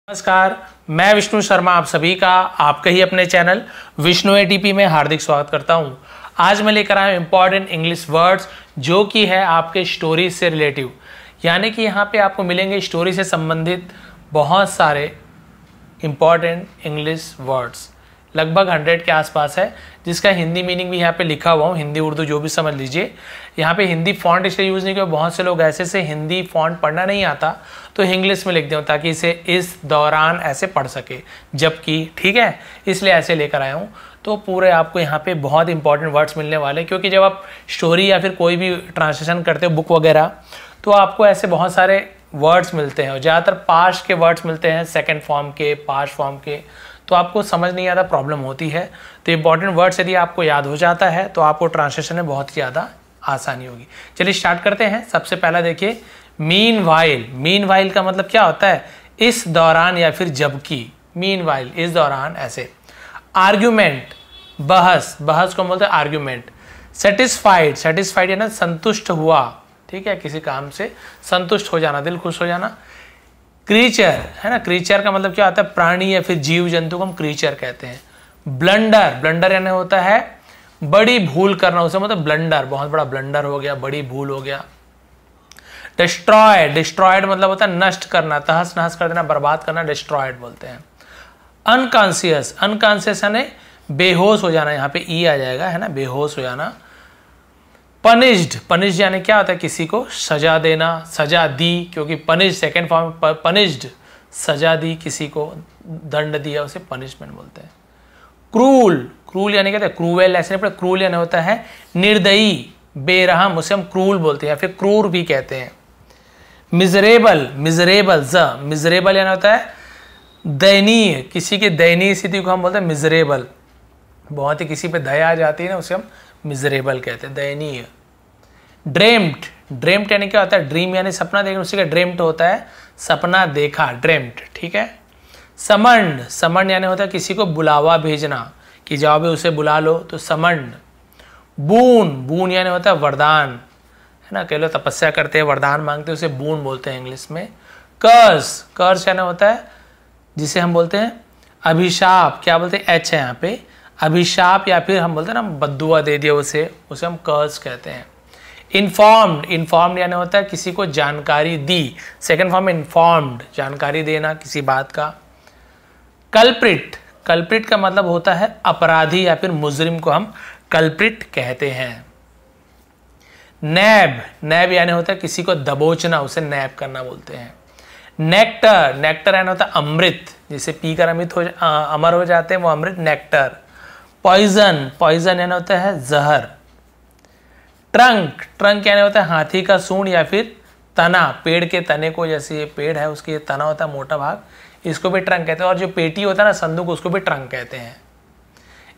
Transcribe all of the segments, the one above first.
नमस्कार, मैं विष्णु शर्मा आप सभी का आपके ही अपने चैनल विष्णु एटीपी में हार्दिक स्वागत करता हूं। आज मैं लेकर आया हूं इंपॉर्टेंट इंग्लिश वर्ड्स जो कि है आपके स्टोरी से रिलेटिव, यानी कि यहां पे आपको मिलेंगे स्टोरी से संबंधित बहुत सारे इंपॉर्टेंट इंग्लिश वर्ड्स, लगभग 100 के आसपास है, जिसका हिंदी मीनिंग भी यहाँ पे लिखा हुआ हूँ, हिंदी उर्दू जो भी समझ लीजिए। यहाँ पे हिंदी फॉन्ट इसलिए यूज़ नहीं किया, बहुत से लोग ऐसे से हिंदी फॉन्ट पढ़ना नहीं आता तो इंग्लिश में लिख दें ताकि इसे इस दौरान ऐसे पढ़ सके, जबकि ठीक है, इसलिए ऐसे लेकर आया हूँ। तो पूरे आपको यहाँ पे बहुत इंपॉर्टेंट वर्ड्स मिलने वाले, क्योंकि जब आप स्टोरी या फिर कोई भी ट्रांसलेशन करते हो बुक वगैरह, तो आपको ऐसे बहुत सारे वर्ड्स मिलते हैं और ज़्यादातर पास्ट के वर्ड्स मिलते हैं, सेकेंड फॉर्म के, पास्ट फॉर्म के, तो आपको समझ नहीं आता, प्रॉब्लम होती है। तो इंपॉर्टेंट वर्ड्स यदि आपको याद हो जाता है तो आपको ट्रांसलेशन में बहुत ज़्यादा आसानी होगी। चलिए स्टार्ट करते हैं। सबसे पहला देखिए, मीनवाइल। मीनवाइल का मतलब क्या होता है? इस दौरान या फिर जबकि। मीनवाइल, इस दौरान, ऐसे। आर्ग्यूमेंट, बहस, बहस को बोलते हैं आर्ग्यूमेंट। सेटिस्फाइड, सेटिस्फाइड यानी संतुष्ट हुआ, ठीक है, किसी काम से संतुष्ट हो जाना, दिल खुश हो जाना। क्रीचर है ना, क्रीचर का मतलब क्या होता है? प्राणी या फिर जीव जंतु को हम क्रीचर कहते हैं। ब्लंडर, ब्लंडर यानी होता है बड़ी भूल करना, उसे मतलब ब्लंडर, बहुत बड़ा ब्लंडर हो गया, बड़ी भूल हो गया। डिस्ट्रॉयड, डिस्ट्रॉयड मतलब होता है नष्ट करना, तहस नहस कर देना, बर्बाद करना, डिस्ट्रॉयड बोलते हैं। अनकॉन्शियस, अनकॉन्शियस यानी बेहोश हो जाना, यहाँ पे ई आ जाएगा, है ना, बेहोश हो जाना। पनिश्ड, पनिश्ड यानी क्या होता है? किसी को सजा देना, सजा दी, क्योंकि पनिश सेकेंड फॉर्म, पनिश्ड, सजा दी, किसी को दंड दिया, उसे पनिशमेंट बोलते हैं। क्रूल, क्रूल यानी कहते हैं क्रूवेल, ऐसे नहीं पड़े, क्रूल यानी होता है निर्दयी, बेरहम, उसे हम क्रूल बोलते हैं या फिर क्रूर भी कहते हैं। मिजरेबल, मिजरेबल, मिजरेबल यानी होता है दयनीय, किसी की दयनीय स्थिति को हम बोलते हैं मिजरेबल। बहुत ही किसी पे दया आ जाती है ना, उसे हम मिजरेबल कहते हैं, दयनीय। ड्रेम्ड, ड्रेम्ड यानी क्या होता है? ड्रीम यानी सपना देखना, उसी का ड्रेम्ड होता है सपना देखा, ड्रेम्ड, ठीक है। समंड, समंड यानी होता है किसी को बुलावा भेजना, कि जाओ भी उसे बुला लो, तो समंड। बून, बून यानी होता है वरदान, है ना, कई लोग तपस्या करते हैं, वरदान मांगते हैं, उसे बून बोलते हैं इंग्लिश में। कर्स, कर्स यानी होता है जिसे हम बोलते हैं अभिशाप, क्या बोलते हैं? एच है यहाँ पे, अभिशाप, या फिर हम बोलते हैं ना बद्दुआ दे दिया उसे हम कर्स कहते हैं। इन्फॉर्म्ड, इन्फॉर्म्ड यानी होता है किसी को जानकारी दी, सेकेंड फॉर्म इन्फॉर्म्ड, जानकारी देना किसी बात का। कल्प्रिट, कल्प्रिट का मतलब होता है अपराधी या फिर मुजरिम को हम कल्प्रिट कहते हैं। नैब, नैब यानी होता है किसी को दबोचना, उसे नैब करना बोलते हैं। नेक्टर, नेक्टर यानी होता है अमृत, जिसे पीकर अमर हो जाते हैं वो अमृत, नेक्टर। पॉइजन, पॉइजन यानी होता है जहर। ट्रंक, ट्रंक यानी होता है हाथी का सूंड या फिर तना, पेड़ के तने को, जैसे ये पेड़ है उसके तना होता है मोटा भाग, इसको भी ट्रंक कहते हैं। और जो पेटी होता है ना, संदूक, उसको भी ट्रंक कहते हैं।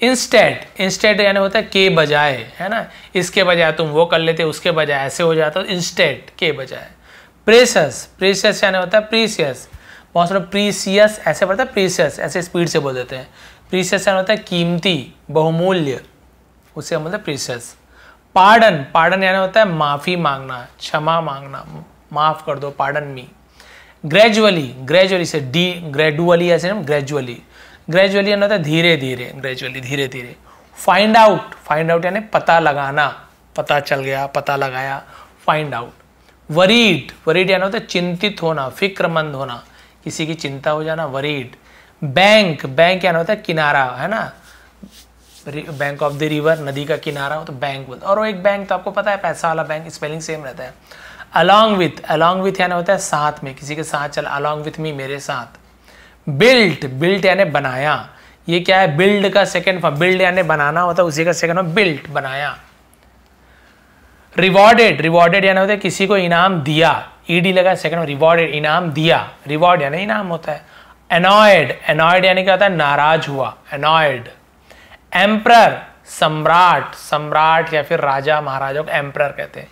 इंस्टेड, इंस्टेड यानी होता है के बजाय, है ना, इसके बजाय तुम वो कर लेते, उसके बजाय ऐसे हो जाता, इंस्टेड, के बजाय। प्रेसस, प्रेसस यानी होता है प्रीसियस, बहुत सारे प्रीसियस ऐसे पढ़ता है, प्रीसियस ऐसे स्पीड से बोल देते हैं। प्रीसियस यानी होता है कीमती, बहुमूल्य, उसे हम बोलते हैं प्रीसियस। पार्डन, पार्डन यानी होता है माफी मांगना, क्षमा मांगना, माफ कर दो, पार्डन मी। ग्रेजुअली, ग्रेजुअली से डी, ग्रेजुअली ऐसे हम ग्रेजुअली, ग्रेजुअली यानी होता है धीरे धीरे, ग्रेजुअली धीरे धीरे। फाइंड आउट, फाइंड आउट यानी पता लगाना, पता चल गया, पता लगाया, फाइंड आउट। वरीड, वरीड यानी होता है चिंतित होना, फिक्रमंद होना, किसी की चिंता हो जाना, वरीड। बैंक, बैंक यानी होता है किनारा, है ना, बैंक ऑफ द रिवर, नदी का किनारा हो तो बैंक बोलते हैं। और वो एक बैंक तो आपको पता है पैसा वाला बैंक, स्पेलिंग सेम रहता है। अलॉन्ग विथ, अलॉन्ग विथ यानी होता है साथ में, किसी के साथ चल, अलॉन्ग विथ मी, मेरे साथ। बिल्ट, बिल्ट यानी बनाया, ये क्या है? बिल्ड का सेकेंड फॉर्म, बिल्ड यानी बनाना होता है, उसी का सेकेंड फॉर्म बिल्ट, बनाया। रिवॉर्डेड, रिवॉर्डेड यानी होता है किसी को इनाम दिया, ईडी लगा सेकेंड में, रिवॉर्डेड, इनाम दिया, रिवॉर्ड यानी इनाम होता है। एनॉयड, एनॉयड यानी क्या होता है? नाराज हुआ, एनॉयड। एम्परर, सम्राट, सम्राट या फिर राजा महाराजा को एम्परर कहते हैं।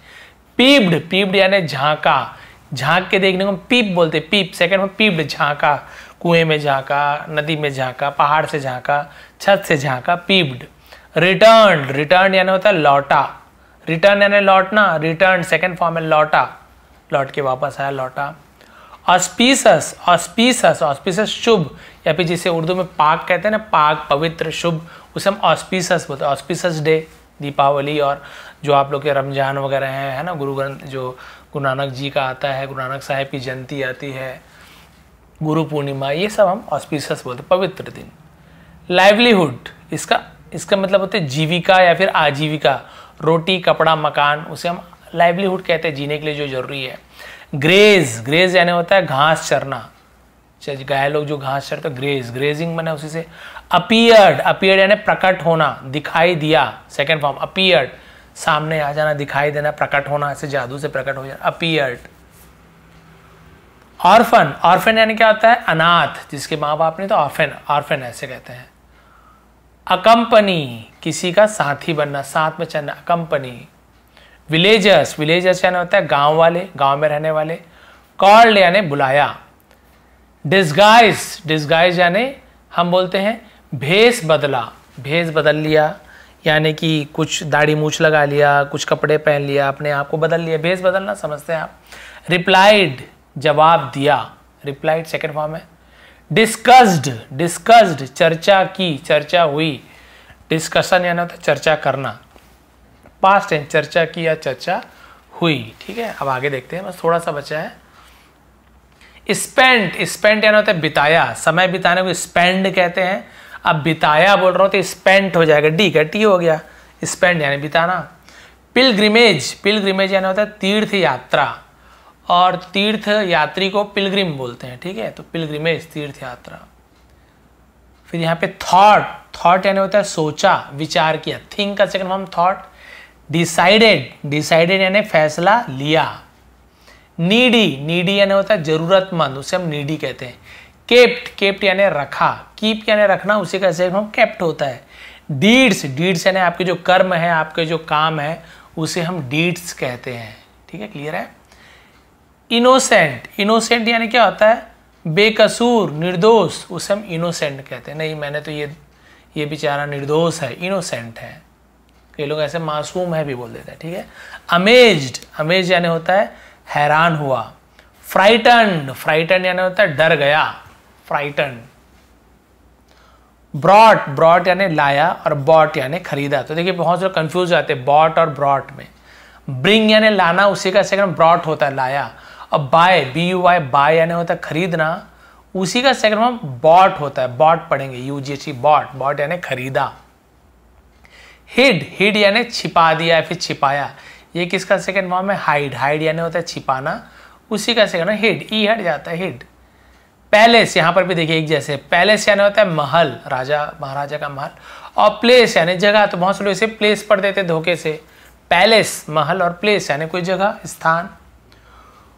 पीप्ड, पीप्ड यानी झांका, झांक के देखने को पीप बोलते हैं, पीप, सेकंड में पीप्ड, झांका, कुएं में झांका, नदी में झांका, पहाड़ से झांका, छत से झांका, पीप्ड। रिटर्न, रिटर्न यानी होता है लौटा, रिटर्न यानी लौटना, रिटर्न सेकंड फॉर्म में लौटा, लौट के वापस आया, लौटा। ऑस्पिसस, ऑस्पिसस, ऑस्पिसस शुभ, या फिर जिसे उर्दू में पाक कहते हैं ना, पाक पवित्र शुभ, उसे हम ऑस्पिसस बोलते हैं। ऑस्पिसस डे दीपावली और जो आप लोग के रमजान वगैरह है ना, गुरु ग्रंथ जो गुरु नानक जी का आता है, गुरु नानक साहिब की जयंती आती है, गुरु पूर्णिमा, ये सब हम ऑस्पिसस बोलते हैं, पवित्र दिन। लाइवलीहुड, इसका मतलब होता है जीविका या फिर आजीविका, रोटी कपड़ा मकान, उसे हम लाइवलीहुड कहते हैं, जीने के लिए जो जरूरी है। ग्रेज, ग्रेज यानी होता है घास चरना, गाय लोग जो घास चरते हैं, ग्रेज, ग्रेजिंग बना उसी से। अपीयर्ड, अपीयर्ड यानी प्रकट होना, दिखाई दिया, सेकेंड फॉर्म अपीयर्ड, सामने आ जाना, दिखाई देना, प्रकट होना, ऐसे जादू से प्रकट हो जाना, अपीयर्ड। ऑर्फन, ऑर्फन यानी क्या होता है, अनाथ, जिसके माँ बाप नहीं तो ऑर्फन, ऑर्फन ऐसे कहते हैं। अकंपनी, किसी का साथी बनना, साथ में चलना, अकंपनी। विलेजर्स, विलेजर्स यानी होता है गांव वाले, गांव में रहने वाले। कॉल्ड यानी बुलाया। डिस्गाइज, डिस्गाइज यानी हम बोलते हैं भेष बदला, भेष बदल लिया, यानी कि कुछ दाढ़ी मूछ लगा लिया, कुछ कपड़े पहन लिया, अपने आप को बदल लिया, भेष बदलना समझते हैं आप। रिप्लाइड, जवाब दिया, रिप्लाइड सेकेंड फॉर्म है। डिस्कस्ड, डिस्कस्ड चर्चा की, चर्चा हुई, डिस्कशन यानी होता है चर्चा करना, पास्ट टेंस, चर्चा की या चर्चा हुई। ठीक है, अब आगे देखते हैं, बस थोड़ा सा बचा है। स्पेंड, स्पेंड यानी होता है बिताया, समय बिताने को स्पेंड कहते हैं। अब बिताया बोल रहा हूँ तो स्पेंट हो जाएगा, डी का टी हो गया, स्पेंड यानी बिताना। पिलग्रिमेज, पिलग्रिमेज यानी होता है तीर्थ यात्रा, और तीर्थ यात्री को पिलग्रिम बोलते हैं। ठीक है, तो पिलग्रिमेज तीर्थ यात्रा। फिर यहाँ पे थॉट, थॉट यानी होता है सोचा, विचार किया, थिंक का second form thought. Decided, decided यानी फैसला लिया। नीडी, नीडी यानी होता है जरूरतमंद, उसे हम नीडी कहते हैं। केप्ट, केप्ट यानी रखा, कीप यानी रखना, उसी का सेकंड फॉर्म केप्ट होता है। डीड्स, डीड्स यानी आपके जो कर्म है, आपके जो काम है, उसे हम डीड्स कहते हैं। ठीक है, क्लियर है। इनोसेंट, इनोसेंट यानी क्या होता है, बेकसूर, निर्दोष, उसे हम इनोसेंट कहते हैं। नहीं मैंने तो ये बेचारा निर्दोष है, इनोसेंट है। कई लोग ऐसे मासूम है भी बोल देते हैं। ठीक है। अमेज्ड, अमेज यानी होता है हैरान हुआ। फ्राइटन्ड, फ्राइटन्ड यानी होता है डर गया, फ्राइटन्ड। ब्रॉट, ब्रॉट यानी लाया, और बॉट यानी खरीदा। तो देखिए बहुत से लोग कंफ्यूज हो जाते हैं बॉट और ब्रॉट में। ब्रिंग यानी लाना, उसी का सेकंड ब्रॉट होता है, लाया। और बाय, BUY, बाय यानी होता है खरीदना, उसी का सेकंड फॉर्म बॉट होता है, बॉट पढ़ेंगे, UGH, बॉट, बॉट यानी खरीदा। हिड, हिड यानी छिपा दिया या फिर छिपाया, ये किसका सेकंड फॉर्म है, हाइड, हाइड यानी होता है छिपाना, उसी का सेकंड हिड, ई हट जाता है, हिड। पैलेस, यहां पर भी देखिए एक जैसे, पैलेस यानी होता है महल, राजा महाराजा का महल, और प्लेस यानी जगह। तो बहुत से लोग इसे प्लेस पढ़ देते धोखे से, पैलेस महल, और प्लेस यानी कोई जगह, स्थान।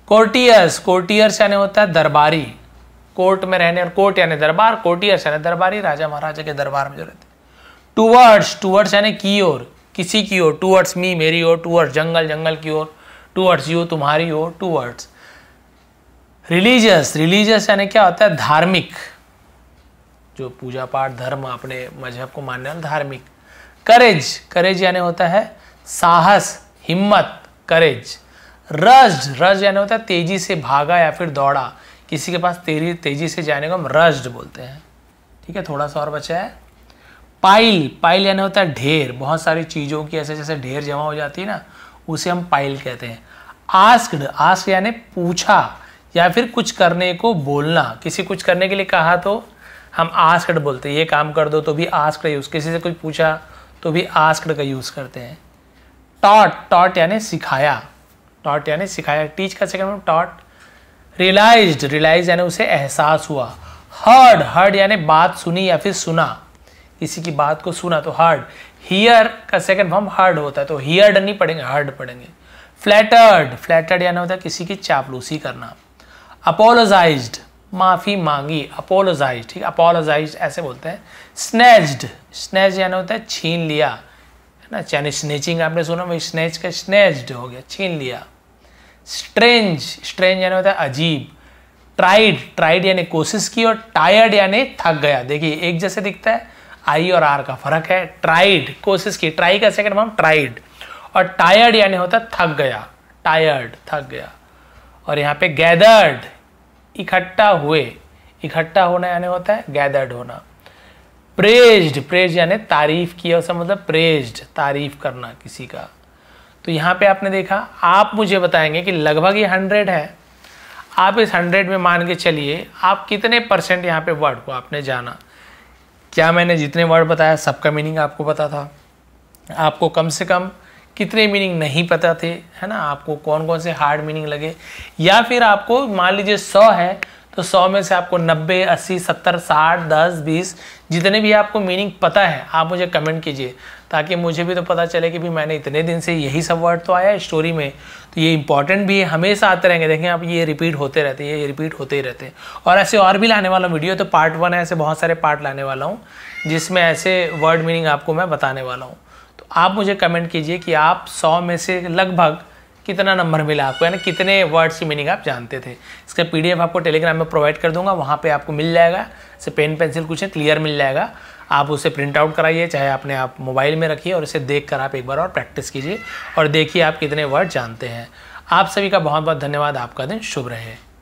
कोर्टियर्स, कोर्टियर्स यानी होता है दरबारी, कोर्ट में रहने, और कोर्ट यानी दरबार, कोर्टियर्स यानी दरबारी, राजा महाराजा के दरबार में जो रहते। टूवर्ड्स, टूवर्ड्स यानी की ओर, किसी की ओर, टूवर्ड्स मी, मेरी ओर, टूवर्ड्स जंगल, जंगल की ओर, टूवर्ड्स यू, तुम्हारी ओर, टूवर्ड्स। रिलीजियस, रिलीजियस यानी क्या होता है, धार्मिक, जो पूजा पाठ धर्म अपने मजहब को मानने वाला, धार्मिक। करेज, करेज यानी होता है साहस, हिम्मत, करेज। रज्ड, रज्ड यानी होता है तेजी से भागा या फिर दौड़ा, किसी के पास तेजी से जाने को हम रज्ड बोलते हैं। ठीक है, थोड़ा सा और बचा है। पाइल, पाइल यानी होता है ढेर, बहुत सारी चीज़ों की ऐसे जैसे ढेर जमा हो जाती है ना, उसे हम पाइल कहते हैं। आस्क्ड, आस्क यानी पूछा या फिर कुछ करने को बोलना, किसी कुछ करने के लिए कहा तो हम आस्क्ड बोलते हैं, ये काम कर दो तो भी आस्क्ड यूज, किसी से कुछ पूछा तो भी आस्क्ड का यूज करते हैं। टॉट, टॉट यानी सिखाया, टॉट यानी सिखाया, टीच का सेकंड टॉट। रियलाइज्ड, रियलाइज यानी उसे एहसास हुआ। हर्ड, हर्ड यानी बात सुनी या फिर सुना, किसी की बात को सुना तो हर्ड। हियर का सेकंड फॉर्म हर्ड होता है, तो हियर्ड नहीं पढ़ेंगे, हर्ड पढ़ेंगे। फ्लैटर्ड, फ्लैटर्ड यानी होता है किसी की चापलूसी करना। अपोलोजाइज्ड, माफी मांगी, अपोलोजाइज, ठीक है, अपोलोजाइज ऐसे बोलते हैं। स्नैच्ड, स्नैच यानी होता है छीन लिया, है ना, यानी स्नेचिंग आपने सुना, वही स्नैच का स्नैच्ड हो गया, छीन लिया। स्ट्रेंज, स्ट्रेंज यानी होता है अजीब। ट्राइड, ट्राइड यानी कोशिश की, और टायर्ड यानी थक गया। देखिए एक जैसे दिखता है, आई और आर का फर्क है। ट्राइड कोशिश की, ट्राई का सेकंड फॉर्म ट्राइड, और टायर्ड यानी होता है थक गया, टायर्ड थक गया। और यहाँ पे गैदर्ड, इकट्ठा हुए, इकट्ठा होना यानी होता है गैदर्ड होना। प्रेज्ड, प्रेज यानी तारीफ किया, उसका मतलब प्रेज्ड, तारीफ करना किसी का। तो यहाँ पे आपने देखा, आप मुझे बताएंगे कि लगभग ये 100 है। आप इस 100 में मान के चलिए आप कितने % यहाँ पे वर्ड को आपने जाना। क्या मैंने जितने वर्ड बताया सबका मीनिंग आपको पता था? आपको कम से कम कितने मीनिंग नहीं पता थे, है ना? आपको कौन कौन से हार्ड मीनिंग लगे? या फिर आपको मान लीजिए 100 है तो 100 में से आपको 90, 80, 70, 60, 10, 20 जितने भी आपको मीनिंग पता है आप मुझे कमेंट कीजिए, ताकि मुझे भी तो पता चले कि भी मैंने इतने दिन से यही सब वर्ड तो आया है स्टोरी में। तो ये इंपॉर्टेंट भी है, हमेशा आते रहेंगे। देखें आप, ये रिपीट होते रहते हैं, ये रिपीट होते ही रहते हैं। और ऐसे और भी लाने वाला वीडियो, तो पार्ट 1 है, ऐसे बहुत सारे पार्ट लाने वाला हूँ जिसमें ऐसे वर्ड मीनिंग आपको मैं बताने वाला हूँ। तो आप मुझे कमेंट कीजिए कि आप 100 में से लगभग कितना नंबर मिला आपको, यानी कितने वर्ड्स की मीनिंग आप जानते थे। इसका PDF आपको टेलीग्राम में प्रोवाइड कर दूंगा, वहाँ पे आपको मिल जाएगा। इसे पेन पेंसिल कुछ क्लियर मिल जाएगा, आप उसे प्रिंट आउट कराइए, चाहे अपने आप मोबाइल में रखिए, और इसे देख कर आप एक बार और प्रैक्टिस कीजिए और देखिए आप कितने वर्ड जानते हैं। आप सभी का बहुत बहुत धन्यवाद। आपका दिन शुभ रहे।